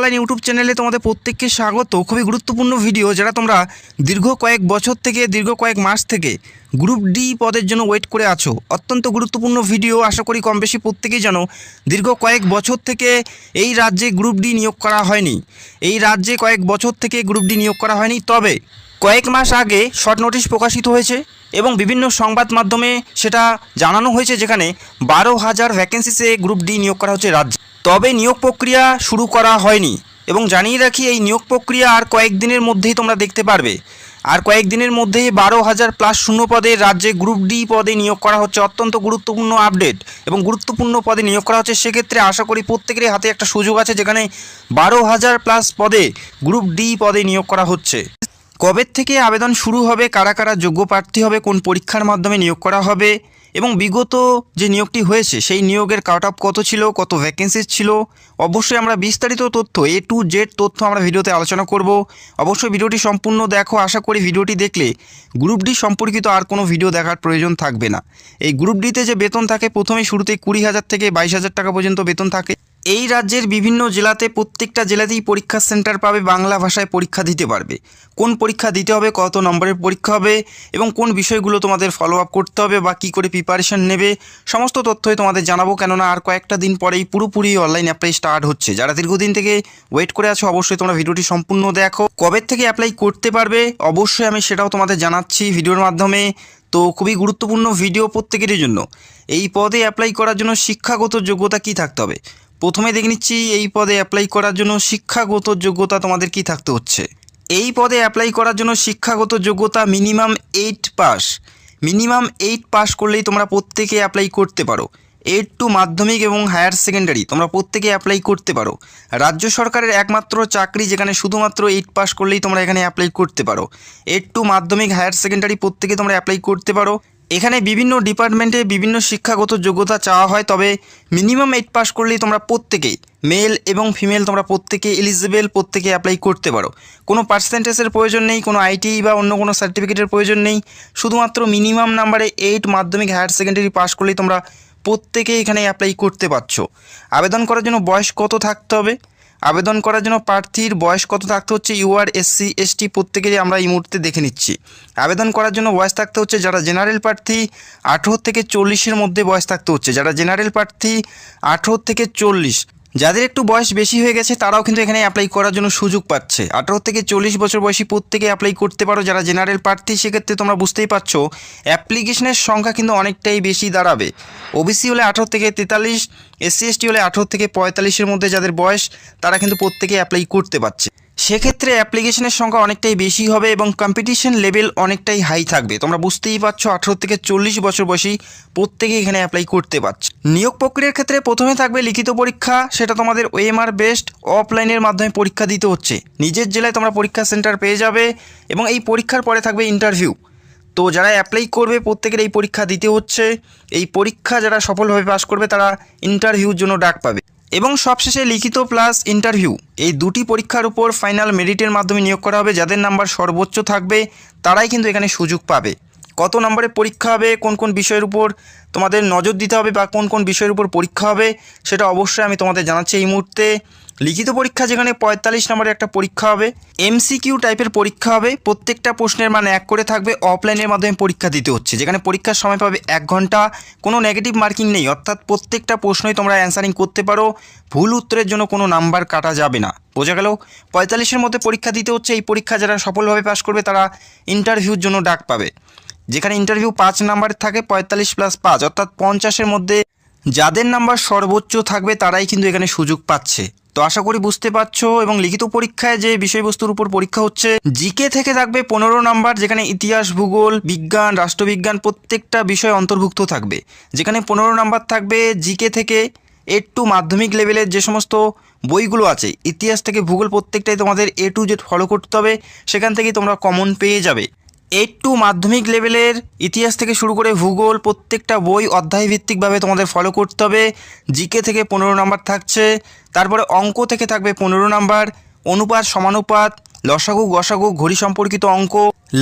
Online YouTube চ্যানেলে তোমাদের প্রত্যেককে স্বাগত। খুবই গুরুত্বপূর্ণ ভিডিও, যারা তোমরা দীর্ঘ কয়েক বছর থেকে দীর্ঘ কয়েক মাস থেকে গ্রুপ ডি পদের জন্য ওয়েট করে আছো। অত্যন্ত গুরুত্বপূর্ণ ভিডিও, আশা করি কম বেশি প্রত্যেকেই জানো। দীর্ঘ কয়েক বছর থেকে এই রাজ্যে গ্রুপ ডি নিয়োগ করা হয়নি। এই রাজ্যে কয়েক বছর থেকে গ্রুপ ডি নিয়োগ করা হয়নি, তবে কয়েক মাস আগে শর্ট নোটিশ প্রকাশিত হয়েছে এবং বিভিন্ন সংবাদ মাধ্যমে সেটা জানানো হয়েছে, যেখানে 12,000 ভ্যাকেন্সিসে গ্রুপ ডি নিয়োগ করা হচ্ছে রাজ্যে। তবে নিয়োগ প্রক্রিয়া শুরু করা হয়নি এবং জানিয়ে রাখি, এই নিয়োগ প্রক্রিয়া আর কয়েকদিনের মধ্যেই তোমরা দেখতে পারবে। আর কয়েকদিনের মধ্যেই 12,000 প্লাস শূন্য পদে রাজ্যে গ্রুপ ডি পদে নিয়োগ করা হচ্ছে। অত্যন্ত গুরুত্বপূর্ণ আপডেট এবং গুরুত্বপূর্ণ পদে নিয়োগ করা হচ্ছে। সেক্ষেত্রে আশা করি প্রত্যেকেরই হাতে একটা সুযোগ আছে, যেখানে 12,000 প্লাস পদে গ্রুপ ডি পদে নিয়োগ করা হচ্ছে। কবে থেকে আবেদন শুরু হবে, কারা কারা যোগ্য প্রার্থী হবে, কোন পরীক্ষার মাধ্যমে নিয়োগ করা হবে এবং বিগত যে নিয়োগটি হয়েছে সেই নিয়োগের কাট অফ কত ছিল, কত ভ্যাকেন্সি ছিল, অবশ্যই আমরা বিস্তারিত তথ্য A to Z তথ্য আমরা ভিডিওতে আলোচনা করব। অবশ্যই ভিডিওটি সম্পূর্ণ দেখো। আশা করি ভিডিওটি দেখলে গ্রুপ ডি সম্পর্কিত আর কোনো ভিডিও দেখার প্রয়োজন থাকবে না। এই গ্রুপ ডিতে যে বেতন থাকে, প্রথমে শুরুতেই 20,000 থেকে 22,000 টাকা পর্যন্ত বেতন থাকে। এই রাজ্যের বিভিন্ন জেলাতে প্রত্যেকটা জেলাতেই পরীক্ষা সেন্টার পাবে, বাংলা ভাষায় পরীক্ষা দিতে পারবে। কোন পরীক্ষা দিতে হবে, কত নম্বরের পরীক্ষা হবে এবং কোন বিষয়গুলো তোমাদের ফলো আপ করতে হবে বা কী করে প্রিপারেশন নেবে, সমস্ত তথ্যই তোমাদের জানাবো। কেননা আর কয়েকটা দিন পরেই পুরোপুরি অনলাইন অ্যাপ্লাই স্টার্ট হচ্ছে। যারা দীর্ঘদিন থেকে ওয়েট করে আছো, অবশ্যই তোমরা ভিডিওটি সম্পূর্ণ দেখো। কবে থেকে অ্যাপ্লাই করতে পারবে অবশ্যই আমি সেটাও তোমাদের জানাচ্ছি ভিডিওর মাধ্যমে। তো খুবই গুরুত্বপূর্ণ ভিডিও প্রত্যেকেরই জন্য। এই পদে অ্যাপ্লাই করার জন্য শিক্ষাগত যোগ্যতা কী থাকতে হবে, প্রথমে দেখে নিচ্ছি। এই পদে অ্যাপ্লাই করার জন্য শিক্ষাগত যোগ্যতা তোমাদের কি থাকতে হচ্ছে। এই পদে অ্যাপ্লাই করার জন্য শিক্ষাগত যোগ্যতা মিনিমাম 8 পাস। মিনিমাম 8 পাস করলেই তোমরা প্রত্যেকে অ্যাপ্লাই করতে পারো। 8 টু মাধ্যমিক এবং হায়ার সেকেন্ডারি তোমরা প্রত্যেকে অ্যাপ্লাই করতে পারো। রাজ্য সরকারের একমাত্র চাকরি, যেখানে শুধুমাত্র 8 পাস করলেই তোমরা এখানে অ্যাপ্লাই করতে পারো। 8 টু মাধ্যমিক হায়ার সেকেন্ডারি প্রত্যেকে তোমরা অ্যাপ্লাই করতে পারো। এখানে বিভিন্ন ডিপার্টমেন্টে বিভিন্ন শিক্ষাগত যোগ্যতা চাওয়া হয়, তবে মিনিমাম 8 পাস করলেই তোমরা প্রত্যেকেই, মেল এবং ফিমেল তোমরা প্রত্যেকে এলিজিবেল, প্রত্যেকে অ্যাপ্লাই করতে পারো। কোনো পার্সেন্টেজের প্রয়োজন নেই, কোনো আইটিআই বা অন্য কোনো সার্টিফিকেটের প্রয়োজন নেই। শুধুমাত্র মিনিমাম নাম্বারে 8 মাধ্যমিক হায়ার সেকেন্ডারি পাস করলেই তোমরা প্রত্যেকে এখানে অ্যাপ্লাই করতে পারছো। আবেদন করার জন্য বয়স কত থাকতে হবে, আবেদন করার জন্য প্রার্থীর বয়স কত থাকতে হচ্ছে, UR SC ST প্রত্যেকেরই আমরা এই মুহূর্তে দেখে নিচ্ছি। আবেদন করার জন্য বয়স থাকতে হচ্ছে, যারা জেনারেল প্রার্থী 18 থেকে 40-এর মধ্যে বয়স থাকতে হচ্ছে। যারা জেনারেল প্রার্থী 18 থেকে 40, যাদের একটু বয়স বেশি হয়ে গেছে তারাও কিন্তু এখানে অ্যাপ্লাই করার জন্য সুযোগ পাচ্ছে। 18 থেকে 40 বছর বয়সী প্রত্যেকে অ্যাপ্লাই করতে পারো যারা জেনারেল প্রার্থী। সেক্ষেত্রে তোমরা বুঝতেই পারছো অ্যাপ্লিকেশনের সংখ্যা কিন্তু অনেকটাই বেশি দাঁড়াবে। ওবিসি হলে 18 থেকে 43, SC ST হলে 18 থেকে 45-এর মধ্যে যাদের বয়স, তারা কিন্তু প্রত্যেকে অ্যাপ্লাই করতে পারছে। সেক্ষেত্রে অ্যাপ্লিকেশনের সংখ্যা অনেকটাই বেশি হবে এবং কম্পিটিশন লেভেল অনেকটাই হাই থাকবে। তোমরা বুঝতেই পারছো 18 থেকে 40 বছর বয়সী প্রত্যেকে এখানে অ্যাপ্লাই করতে পারছে। নিয়োগ প্রক্রিয়ার ক্ষেত্রে প্রথমে থাকবে লিখিত পরীক্ষা, সেটা তোমাদের OMR বেসড অফলাইনের মাধ্যমে পরীক্ষা দিতে হচ্ছে। নিজের জেলায় তোমরা পরীক্ষা সেন্টার পেয়ে যাবে এবং এই পরীক্ষার পরে থাকবে ইন্টারভিউ। তো যারা অ্যাপ্লাই করবে প্রত্যেকের এই পরীক্ষা দিতে হচ্ছে। এই পরীক্ষা যারা সফলভাবে পাস করবে তারা ইন্টারভিউর জন্য ডাক পাবে এবং সবশেষে লিখিত প্লাস ইন্টারভিউ, এই দুটি পরীক্ষার উপর ফাইনাল মেরিটের মাধ্যমে নিয়োগ করা হবে। যাদের নাম্বার সর্বোচ্চ থাকবে তারাই কিন্তু এখানে সুযোগ পাবে। কত নম্বরের পরীক্ষা হবে, কোন কোন বিষয়ের উপর তোমাদের নজর দিতে হবে বা কোন কোন বিষয়ের উপর পরীক্ষা হবে, সেটা অবশ্যই আমি তোমাদের জানাচ্ছি এই মুহূর্তে। লিখিত পরীক্ষা, যেখানে 45 নম্বরের একটা পরীক্ষা হবে। MCQ টাইপের পরীক্ষা হবে, প্রত্যেকটা প্রশ্নের মান 1 করে থাকবে। অফলাইনের মাধ্যমে পরীক্ষা দিতে হচ্ছে, যেখানে পরীক্ষার সময় পাবে 1 ঘন্টা। কোনো নেগেটিভ মার্কিং নেই, অর্থাৎ প্রত্যেকটা প্রশ্নই তোমরা অ্যান্সারিং করতে পারো। ভুল উত্তরের জন্য কোনো নাম্বার কাটা যাবে না। বোঝা গেল? 45-এর মধ্যে পরীক্ষা দিতে হচ্ছে। এই পরীক্ষা যারা সফলভাবে পাস করবে তারা ইন্টারভিউর জন্য ডাক পাবে, যেখানে ইন্টারভিউ 5 নাম্বার থাকে। 45 প্লাস 5 অর্থাৎ 50-এর মধ্যে যাদের নাম্বার সর্বোচ্চ থাকবে তারাই কিন্তু এখানে সুযোগ পাচ্ছে। তো আশা করি বুঝতে পারছো। এবং লিখিত পরীক্ষায় যে বিষয়বস্তুর উপর পরীক্ষা হচ্ছে, জিকে থেকে থাকবে 15 নাম্বার, যেখানে ইতিহাস, ভূগোল, বিজ্ঞান, রাষ্ট্রবিজ্ঞান প্রত্যেকটা বিষয় অন্তর্ভুক্ত থাকবে। যেখানে 15 নাম্বার থাকবে জিকে থেকে। 8 টু মাধ্যমিক লেভেলের যে সমস্ত বইগুলো আছে, ইতিহাস থেকে ভূগোল প্রত্যেকটাই তোমাদের A to Z ফলো করতে হবে, সেখান থেকেই তোমরা কমন পেয়ে যাবে। 8 টু মাধ্যমিক লেভেলের ইতিহাস থেকে শুরু করে ভূগোল প্রত্যেকটা বই অধ্যায়ভিত্তিকভাবে তোমাদের ফলো করতে হবে। জিকে থেকে 15 নাম্বার থাকছে। তারপরে অঙ্ক থেকে থাকবে 15 নাম্বার, অনুপাত, সমানুপাত, লসাগু গসাগু ঘড়ি সম্পর্কিত অঙ্ক,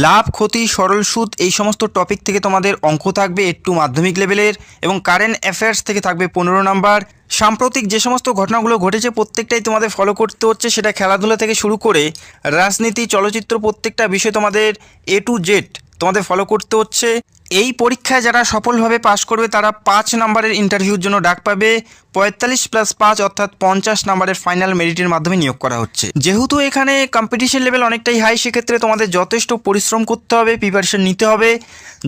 লাভ ক্ষতি সরল সুদ, এই সমস্ত টপিক থেকে তোমাদের অঙ্ক থাকবে একটু মাধ্যমিক লেভেলের, এবং কারেন্ট অ্যাফেয়ার্স থেকে থাকবে 15 নাম্বার। সাম্প্রতিক যে সমস্ত ঘটনাগুলো ঘটেছে প্রত্যেকটাই তোমাদের ফলো করতে হচ্ছে, সেটা খেলাধুলা থেকে শুরু করে রাজনীতি, চলচ্চিত্র, প্রত্যেকটা বিষয় তোমাদের A to Z তোমাদের ফলো করতে হচ্ছে। এই পরীক্ষায় যারা সফলভাবে পাশ করবে তারা 5 নম্বরের ইন্টারভিউর জন্য ডাক পাবে। 45+5 অর্থাৎ 50 নম্বরের ফাইনাল মেরিটের মাধ্যমে নিয়োগ করা হচ্ছে। যেহেতু এখানে কম্পিটিশন লেভেল অনেকটাই হাই, সেক্ষেত্রে তোমাদের যথেষ্ট পরিশ্রম করতে হবে, প্রিপারেশন নিতে হবে।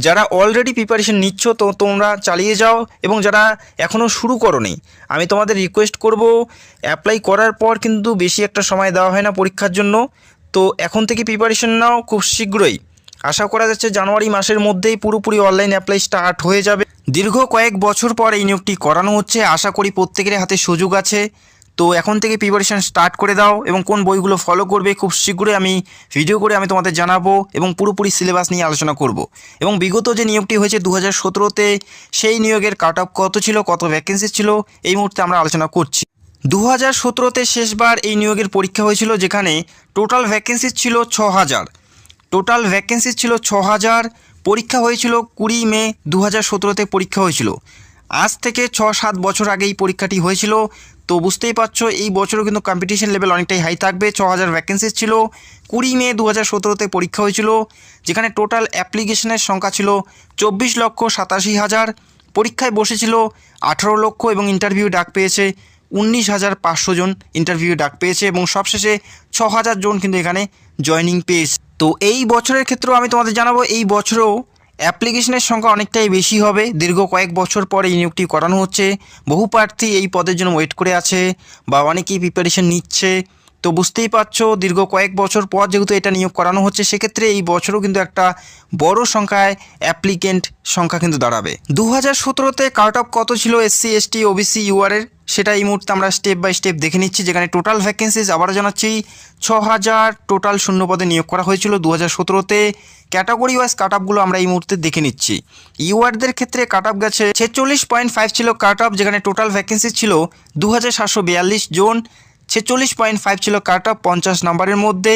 যারা অলরেডি প্রিপারেশন নিচ্ছ তো তোমরা চালিয়ে যাও, এবং যারা এখনও শুরু করোনি আমি তোমাদের রিকোয়েস্ট করব, অ্যাপ্লাই করার পর কিন্তু বেশি একটা সময় দেওয়া হয় না পরীক্ষার জন্য, তো এখন থেকে প্রিপারেশন নাও। খুব শীঘ্রই আশা করা যাচ্ছে জানুয়ারি মাসের মধ্যেই পুরোপুরি অনলাইন অ্যাপ্লাই স্টার্ট হয়ে যাবে। দীর্ঘ কয়েক বছর পর এই নিয়োগটি করানো হচ্ছে, আশা করি প্রত্যেকের হাতে সুযোগ আছে। তো এখন থেকে প্রিপারেশন স্টার্ট করে দাও, এবং কোন বইগুলো ফলো করবে খুব শীঘ্রই আমি ভিডিও করে আমি তোমাদের জানাবো, এবং পুরোপুরি সিলেবাস নিয়ে আলোচনা করব। এবং বিগত যে নিয়োগটি হয়েছে 2017-তে, সেই নিয়োগের কাট অফ কত ছিল, কত ভ্যাকেন্সি ছিল, এই মুহূর্তে আমরা আলোচনা করছি। 2017-তে শেষবার এই নিয়োগের পরীক্ষা হয়েছিল, যেখানে টোটাল ভ্যাকেন্সি ছিল 6000। টোটাল ভ্যাকেন্সি ছিল 6000। পরীক্ষা হয়েছিল 20 মে 2017-তে পরীক্ষা হয়েছিল। আজ থেকে 6-7 বছর আগে এই পরীক্ষাটি হয়েছিল। তো বুঝতেই পারছো এই বছরও কিন্তু কম্পিটিশন লেভেল অনেকটাই হাই থাকবে। 6000 ভ্যাকেন্সি ছিল, 20 মে 2017-তে পরীক্ষা হয়েছিল, যেখানে টোটাল অ্যাপ্লিকেশনের সংখ্যা ছিল 24,87,000। পরীক্ষায় বসেছিল 18 লক্ষ, এবং ইন্টারভিউ ডাক পেয়েছে 19,500 জন ইন্টারভিউ ডাক পেয়েছে, এবং সবশেষে 6000 জন কিন্তু এখানে জয়নিং পেয়েছে। তো এই বছরের ক্ষেত্রেও আমি তোমাদের জানাবো, এই বছরেও অ্যাপ্লিকেশনের সংখ্যা অনেকটাই বেশি হবে। দীর্ঘ কয়েক বছর পর এই নিয়োগটি করানো হচ্ছে। বহু প্রার্থী এই পদের জন্য ওয়েট করে আছে, বা অনেকেই প্রিপারেশন নিচ্ছে। তো বুঝতেই পারছো দীর্ঘ কয়েক বছর পর যেহেতু এটা নিয়োগ করানো হচ্ছে, সেক্ষেত্রে এই বছরও কিন্তু একটা বড় সংখ্যায় অ্যাপ্লিকেন্ট সংখ্যা কিন্তু দাঁড়াবে। 2017-তে কাট অফ কত ছিল SC ST OBC UR এর, সেটা এই মুহূর্তে আমরা স্টেপ বাই স্টেপ দেখে নিচ্ছি। যেখানে টোটাল ভ্যাকেন্সিজ আবারও জানাচ্ছি 6000 টোটাল শূন্য পদে নিয়োগ করা হয়েছিল 2017-তে। ক্যাটাগরি ওয়াইজ কাট অফগুলো আমরা এই মুহূর্তে দেখে নিচ্ছি। ইউআরদের ক্ষেত্রে কাট অফ গেছে 46.5 ছিল কাট অফ, যেখানে টোটাল ভ্যাকেন্সি ছিল 2742 জন। 46.5 ছিল কাট অফ 50 নম্বরের মধ্যে।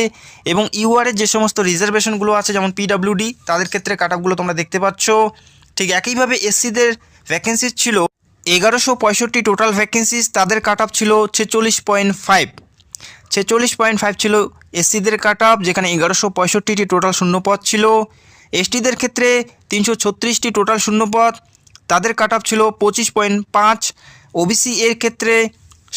এবং ইউআরের যে সমস্ত রিজার্ভেশনগুলো আছে, যেমন PWD, তাদের ক্ষেত্রে কাট অফগুলো তোমরা দেখতে পাচ্ছ। ঠিক একইভাবে এসসিদের ভ্যাকেন্সি ছিল 1165 টোটাল ভ্যাকেন্সিস, তাদের কাট অফ ছিল 46.5। 46.5 ছিল এসসিদের কাট অফ, যেখানে 1165টি টোটাল শূন্যপদ ছিল। এসটিদের ক্ষেত্রে 336টি টোটাল শূন্যপদ, তাদের কাট অফ ছিল 25.5। ওবিসি এর ক্ষেত্রে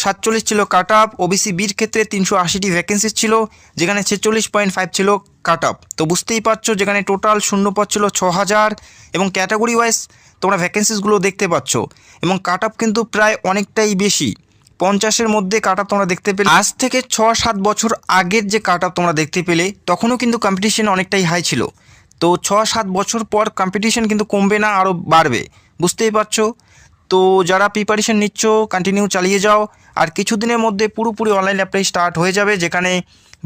47 ছিল কাট অফ। ওবিসি বির ক্ষেত্রে 380টি ভ্যাকেন্সি ছিল, যেখানে 46.5 ছিল কাট অফ। তো বুঝতেই পারছো যেখানে টোটাল শূন্যপদ ছিল 6000, এবং ক্যাটাগরি ওয়াইজ তোমরা ভ্যাকেন্সিসগুলো দেখতে পাচ্ছ, এবং কাট অফ কিন্তু প্রায় অনেকটাই বেশি, 50-এর মধ্যে কাট অফ তোমরা দেখতে পেলে। আজ থেকে 6-7 বছর আগের যে কাট অফ তোমরা দেখতে পেলে, তখনও কিন্তু কম্পিটিশন অনেকটাই হাই ছিল। তো 6-7 বছর পর কম্পিটিশন কিন্তু কমবে না, আরও বাড়বে, বুঝতেই পারছো। তো যারা প্রিপারেশন নিচ্ছ কন্টিনিউ চালিয়ে যাও, আর কিছুদিনের মধ্যে পুরোপুরি অনলাইন অ্যাপ্লাই স্টার্ট হয়ে যাবে, যেখানে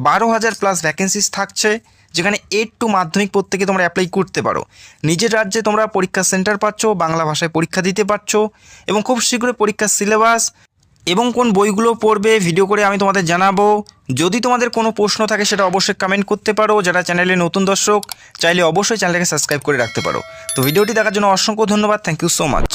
12,000+ ভ্যাকেন্সিস থাকছে, যেখানে 8 টু মাধ্যমিক প্রত্যেকে তোমরা অ্যাপ্লাই করতে পারো। নিজের রাজ্যে তোমরা পরীক্ষা সেন্টার পাচ্ছ, বাংলা ভাষায় পরীক্ষা দিতে পারছো, এবং খুব শীঘ্রই পরীক্ষার সিলেবাস এবং কোন বইগুলো পড়বে ভিডিও করে আমি তোমাদের জানাবো। যদি তোমাদের কোনো প্রশ্ন থাকে সেটা অবশ্যই কমেন্ট করতে পারো। যারা চ্যানেলে নতুন দর্শক চাইলে অবশ্যই চ্যানেলটাকে সাবস্ক্রাইব করে রাখতে পারো। তো ভিডিওটি দেখার জন্য অসংখ্য ধন্যবাদ। Thank you so much.